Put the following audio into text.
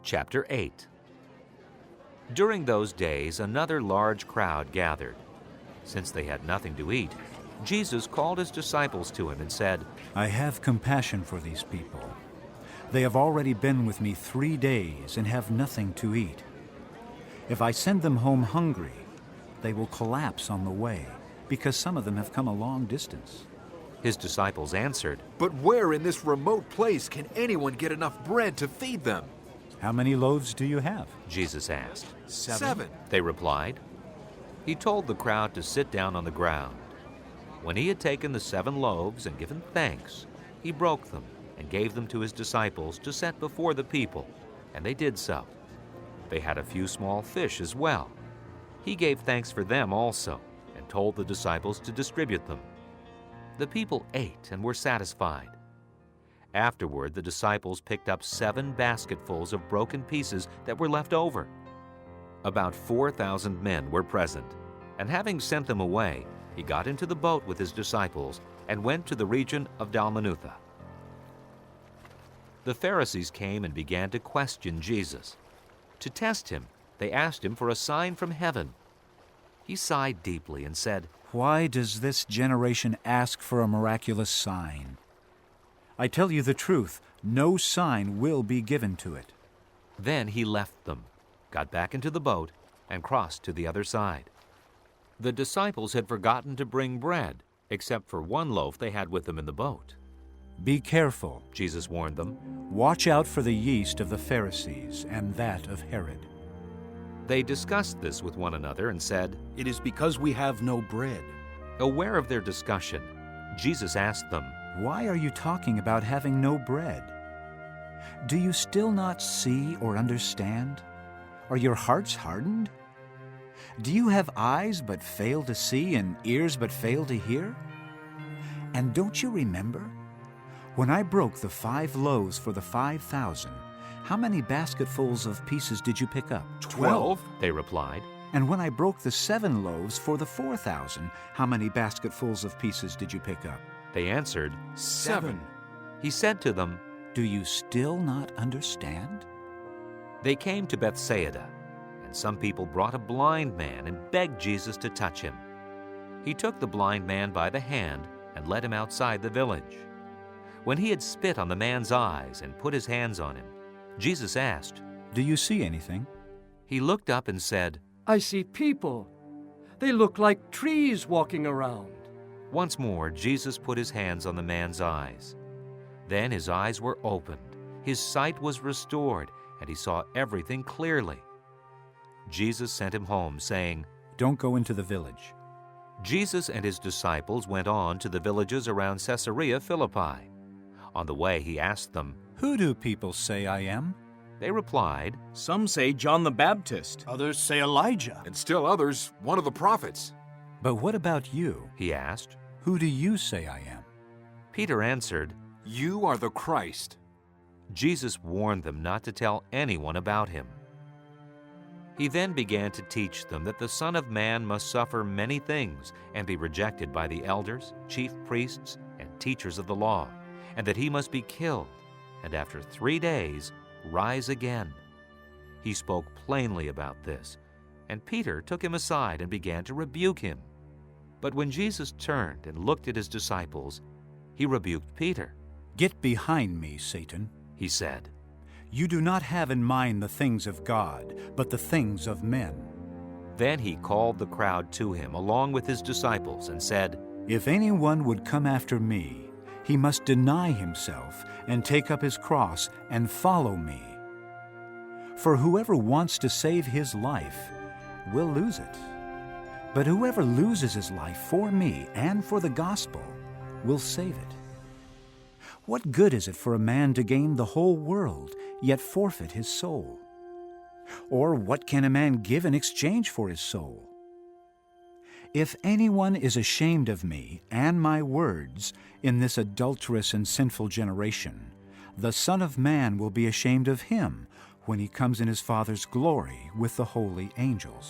Chapter 8. During those days, another large crowd gathered. Since they had nothing to eat, Jesus called his disciples to him and said, I have compassion for these people. They have already been with me 3 days and have nothing to eat. If I send them home hungry, they will collapse on the way, because some of them have come a long distance. His disciples answered, But where in this remote place can anyone get enough bread to feed them? How many loaves do you have? Jesus asked. 7. They replied. He told the crowd to sit down on the ground. When he had taken the 7 loaves and given thanks, he broke them and gave them to his disciples to set before the people, and they did so. They had a few small fish as well. He gave thanks for them also, and told the disciples to distribute them. The people ate and were satisfied. Afterward, the disciples picked up 7 basketfuls of broken pieces that were left over. About 4,000 men were present, and having sent them away, he got into the boat with his disciples and went to the region of Dalmanutha. The Pharisees came and began to question Jesus. To test him, they asked him for a sign from heaven. He sighed deeply and said, Why does this generation ask for a miraculous sign? I tell you the truth, no sign will be given to it. Then he left them, got back into the boat, and crossed to the other side. The disciples had forgotten to bring bread, except for 1 loaf they had with them in the boat. Be careful, Jesus warned them. Watch out for the yeast of the Pharisees and that of Herod. They discussed this with one another and said, It is because we have no bread. Aware of their discussion, Jesus asked them, Why are you talking about having no bread? Do you still not see or understand? Are your hearts hardened? Do you have eyes but fail to see and ears but fail to hear? And don't you remember? When I broke the 5 loaves for the 5,000, how many basketfuls of pieces did you pick up? 12. they replied. And when I broke the 7 loaves for the 4,000, how many basketfuls of pieces did you pick up? They answered. 7. He said to them, Do you still not understand? They came to Bethsaida, and some people brought a blind man and begged Jesus to touch him. He took the blind man by the hand and led him outside the village. When he had spit on the man's eyes and put his hands on him, Jesus asked, Do you see anything? He looked up and said, I see people. They look like trees walking around. Once more, Jesus put his hands on the man's eyes. Then his eyes were opened, his sight was restored, and he saw everything clearly. Jesus sent him home, saying, Don't go into the village. Jesus and his disciples went on to the villages around Caesarea Philippi. On the way, he asked them. Who do people say I am? They replied, Some say John the Baptist. Others say Elijah. And still others, one of the prophets. But what about you? He asked. Who do you say I am? Peter answered. You are the Christ. Jesus warned them not to tell anyone about him. He then began to teach them that the Son of Man must suffer many things and be rejected by the elders, chief priests, and teachers of the law, and that he must be killed, and after 3 days rise again. He spoke plainly about this, and Peter took him aside and began to rebuke him. But when Jesus turned and looked at his disciples, he rebuked Peter. Get behind me, Satan. He said, You do not have in mind the things of God, but the things of men. Then he called the crowd to him along with his disciples and said, If anyone would come after me, he must deny himself and take up his cross and follow me. For whoever wants to save his life will lose it. But whoever loses his life for me and for the gospel will save it. What good is it for a man to gain the whole world, yet forfeit his soul? Or what can a man give in exchange for his soul? If anyone is ashamed of me and my words in this adulterous and sinful generation, the Son of Man will be ashamed of him when he comes in his Father's glory with the holy angels.